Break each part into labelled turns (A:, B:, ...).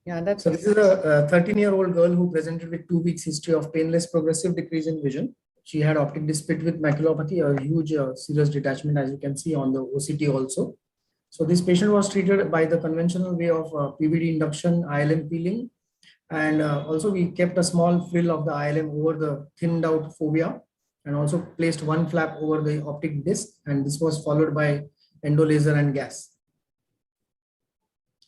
A: Yeah, that's
B: So this is a 13-year-old girl who presented with 2 weeks history of painless progressive decrease in vision. She had optic disc pit with maculopathy, a huge serous detachment, as you can see on the OCT also. So this patient was treated by the conventional way of PVD induction, ILM peeling, and also we kept a small frill of the ILM over the thinned out fovea, and also placed one flap over the optic disc, and this was followed by endolaser and gas.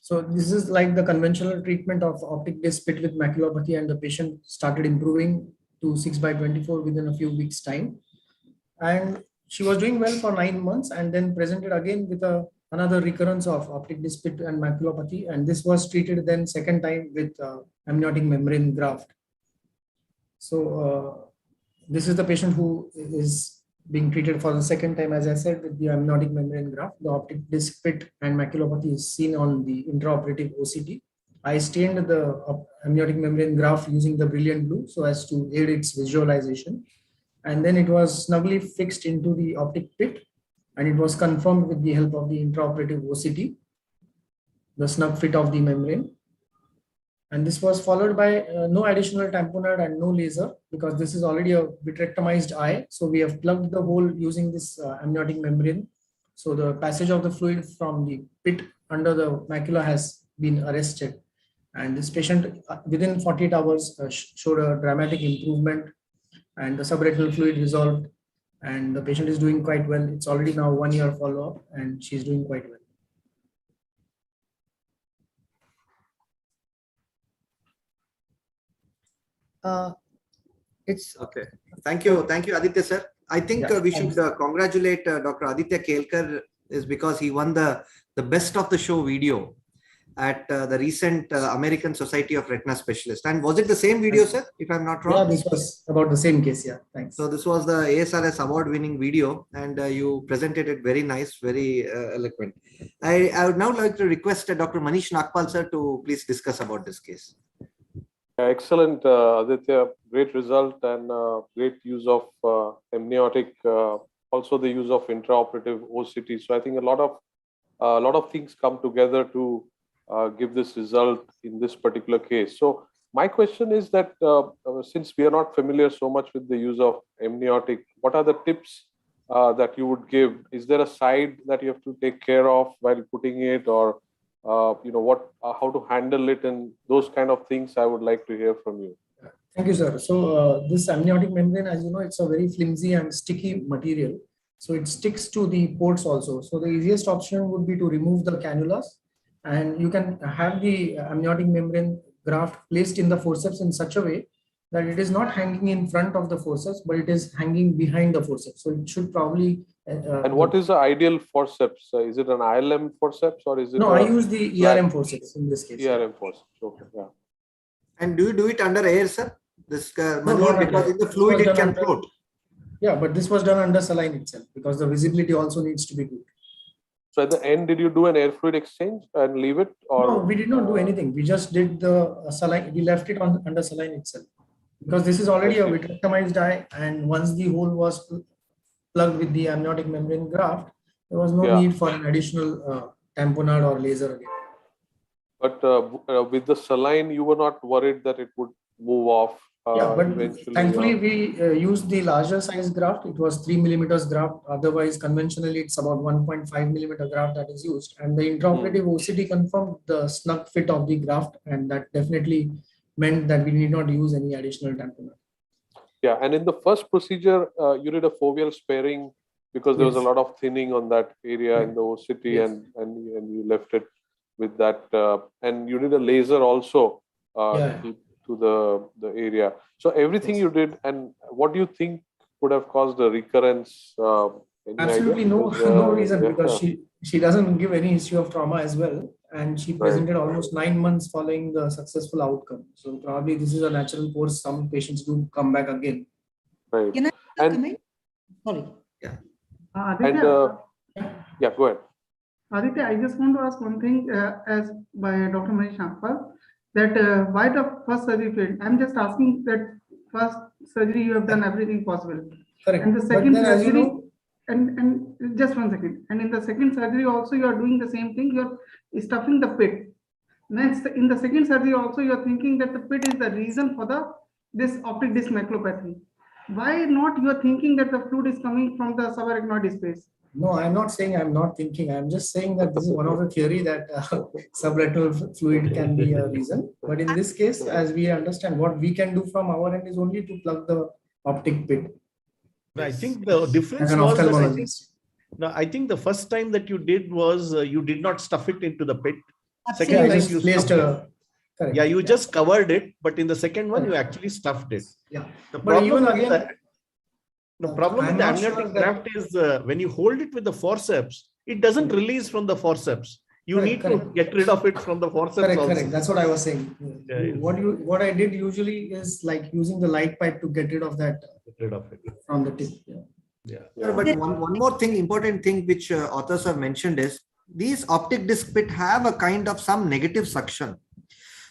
B: So this is like the conventional treatment of optic disc pit with maculopathy, and the patient started improving to 6/24 within a few weeks time. And she was doing well for 9 months and then presented again with another recurrence of optic disc pit and maculopathy. And this was treated then second time with amniotic membrane graft. So this is the patient who is being treated for the second time, as I said, with the amniotic membrane graft. The optic disc pit and maculopathy is seen on the intraoperative OCT. I stained the amniotic membrane graft using the brilliant blue so as to aid its visualization. And then it was snugly fixed into the optic pit, and it was confirmed with the help of the intraoperative OCT, the snug fit of the membrane. And this was followed by no additional tamponade and no laser, because this is already a vitrectomized eye. So we have plugged the hole using this amniotic membrane. So the passage of the fluid from the pit under the macula has been arrested. And this patient within 48 hours showed a dramatic improvement, and the subretinal fluid resolved, and the patient is doing quite well. It's already now 1 year follow-up, and she's doing quite
A: well. It's
C: okay. Thank you, Aditya sir. I think we should congratulate Dr. Aditya Kelkar, is because he won the best of the show video at the recent American Society of Retina Specialists. And was it the same video, sir, if I'm not wrong?
B: Yeah, this was about the same case. Yeah, thanks.
C: So this was the ASRS award-winning video, and you presented it very nice, very eloquent. I would now like to request Dr. Manish Nagpal, sir, to please discuss about this case.
D: Excellent, Aditya. Great result and great use of amniotic, also the use of intraoperative OCT. So I think a lot of things come together to give this result in this particular case. So my question is that since we are not familiar so much with the use of amniotic, what are the tips that you would give? Is there a side that you have to take care of while putting it, or how to handle it, and those kind of things I would like to hear from you.
B: Thank you, sir. So this amniotic membrane, as you know, it's a very flimsy and sticky material. So it sticks to the ports also. So the easiest option would be to remove the cannulas, and you can have the amniotic membrane graft placed in the forceps in such a way that it is not hanging in front of the forceps, but it is hanging behind the forceps. So it should probably...
D: and what is the ideal forceps? Is it an ILM forceps, or is it...
B: No, I use the ERM forceps in this case.
D: ERM forceps, okay, yeah.
C: And do you do it under air, sir? This
B: no,
C: because in the fluid it can float.
B: Yeah, but this was done under saline itself, because the visibility also needs to be good.
D: So at the end, did you do an air fluid exchange and leave it? Or
B: no, we did not do anything. We just did the saline. We left it under saline itself, because this is already a vitrectomized eye, and once the hole was plugged with the amniotic membrane graft, there was no need for an additional tamponade or laser again.
D: But with the saline, you were not worried that it would move off?
B: Yeah, but thankfully we used the larger size graft. It was 3 millimeters graft. Otherwise, conventionally, it's about 1.5 millimeter graft that is used. And the intraoperative OCT confirmed the snug fit of the graft, and that definitely meant that we need not use any additional tamponade.
D: Yeah, and in the first procedure, you did a foveal sparing because there was a lot of thinning on that area in the OCT, and you left it with that. And you did a laser also to the area. So everything you did, and what do you think could have caused a recurrence?
B: Absolutely no reason, because she doesn't give any history of trauma as well, and she presented almost 9 months following the successful outcome. So probably this is a natural course. Some patients do come back again.
D: Right.
A: Can I comment? Sorry.
C: Yeah.
D: Aditya, yeah, go ahead.
E: Aditya, I just want to ask one thing, as by Dr. Manish Nagpal, that why the first surgery failed? I'm just asking that first surgery you have done everything possible.
B: Correct.
E: And the second surgery,
B: as you know,
E: and just 1 second. And in the second surgery also you are doing the same thing. You are stuffing the pit. next, in the second surgery also, you are thinking that the pit is the reason for this optic disc maculopathy. Why not you are thinking that the fluid is coming from the subarachnoid space?
B: No, I'm not saying I'm not thinking. I'm just saying that this is one of the theory that subretinal fluid can be a reason. But in this case, as we understand, what we can do from our end is only to plug the optic pit.
F: I think the difference
B: As an
F: was that
B: ophthalmologist.
F: I think the first time that you did was you did not stuff it into the pit.
B: Yeah,
F: Second
B: I
F: time
B: just
F: you
B: placed
F: stuffed it.
B: correct.
F: Yeah, you just covered it, but in the second one you actually stuffed it.
B: Yeah.
F: The
B: But
F: problem
B: even
F: with
B: again,
F: the problem
B: I'm
F: with the
B: not sure
F: amniotic
B: that-
F: graft is when you hold it with the forceps, it doesn't release from the forceps. You
B: Correct,
F: need
B: correct.
F: to get rid of it from the forceps
B: correct,
F: also.
B: correct. That's what I was saying.
F: Yeah, yeah.
B: What I did usually is like using the light pipe to get rid of that
F: Get rid of it.
B: from the tip. Yeah.
F: Yeah.
C: Sir, but one more thing, important thing which authors have mentioned is these optic disc pit have a kind of some negative suction.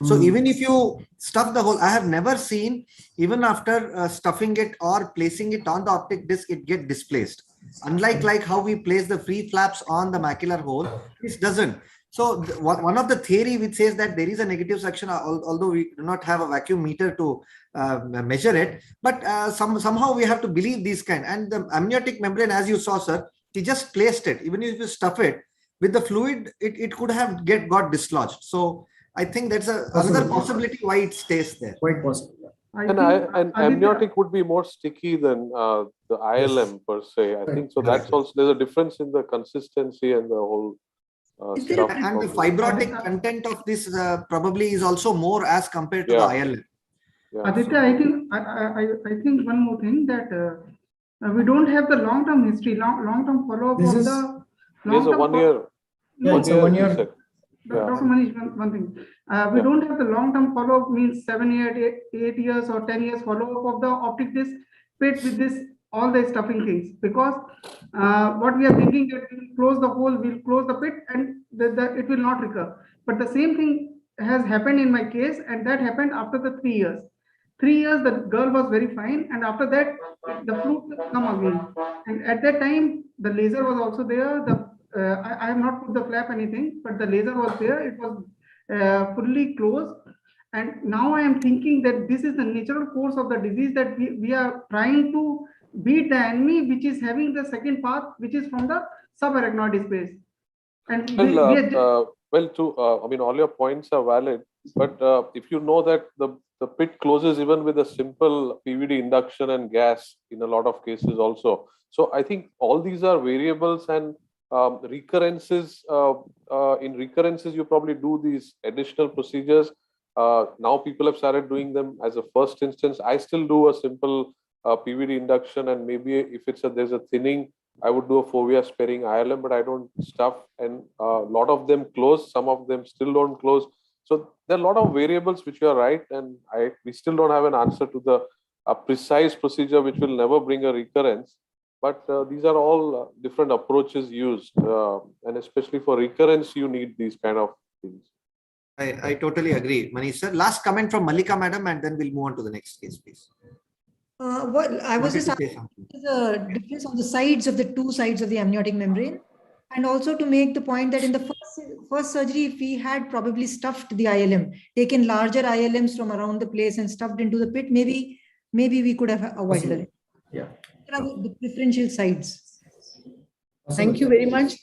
C: So even if you stuff the hole, I have never seen even after stuffing it or placing it on the optic disc, it get displaced. Unlike like how we place the free flaps on the macular hole, this doesn't. So one of the theory which says that there is a negative suction, although we do not have a vacuum meter to measure it, but somehow we have to believe these kind. And the amniotic membrane, as you saw, sir, he just placed it. Even if you stuff it with the fluid, it could have got dislodged. So I think that's another possibility why it stays there.
B: Quite possible. Yeah.
D: And amniotic would be more sticky than the ILM per se. I think so. That's also, there's a difference in the consistency and the whole stuff.
C: And the fibrotic content of this probably is also more as compared to
D: Yeah.
C: the ILM.
D: Yeah,
E: Aditya, I think one more thing that we don't have the long-term history, long-term follow-up
B: This
E: of
B: is-
E: the.
D: Here's a 1 year.
B: Yeah, it's a 1 year.
D: you said. Yeah.
E: Dr. Manish, one thing. We
D: Yeah.
E: don't have the long-term follow-up, means 7 years, 8 years or 10 years follow-up of the optic disc pit with this, all the stuffing things. Because what we are thinking that we'll close the hole, we'll close the pit and it will not recur. But the same thing has happened in my case, and that happened after the 3 years. 3 years, the girl was very fine, and after that, the fluke come again. And at that time, the laser was also there. I have not put the flap anything, but the laser was there. It was fully closed. And now I am thinking that this is the natural course of the disease, that we are trying to beat the enemy, which is having the second path, which is from the subarachnoid space. And
D: I mean, all your points are valid, but if you know that the pit closes even with a simple PVD induction and gas in a lot of cases also. So I think all these are variables, and recurrences. In recurrences, you probably do these additional procedures. Now people have started doing them as a first instance. I still do a simple PVD induction, and maybe if there's a thinning, I would do a fovea sparing ILM, but I don't stuff. And a lot of them close, some of them still don't close. So there are a lot of variables which you are right, and we still don't have an answer to the precise procedure which will never bring a recurrence. But these are all different approaches used, and especially for recurrence, you need these kind of things.
C: I totally agree, Manish sir. Last comment from Malika madam, and then we'll move on to the next case, please.
A: Well, I was
C: Wanted
A: just
C: to say
A: asking
C: something.
A: the difference on the sides of the two sides of the amniotic membrane, and also to make the point that in the first surgery, if we had probably stuffed the ILM, taken larger ILMs from around the place and stuffed into the pit, maybe we could have avoided it.
B: Yeah.
A: There are the differential sides.
B: Possible.
A: Thank you very much.